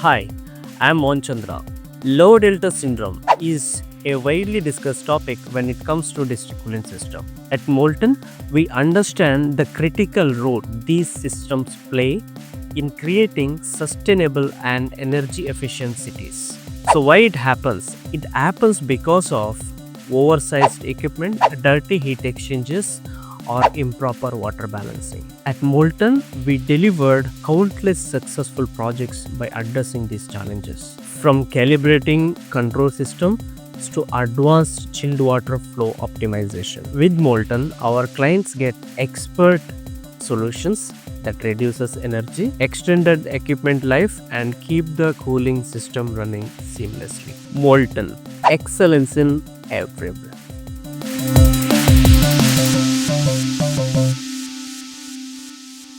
Hi, I'm Monchandra. Low delta syndrome is a widely discussed topic when it comes to district cooling system. At Molten, we understand the critical role these systems play in creating sustainable and energy efficient cities. So why it happens? It happens because of oversized equipment, dirty heat exchangers, or improper water balancing. At Molten, we delivered countless successful projects by addressing these challenges. From calibrating control systems to advanced chilled water flow optimization. With Molten, our clients get expert solutions that reduces energy, extended equipment life, and keep the cooling system running seamlessly. Molten, excellence in every breath.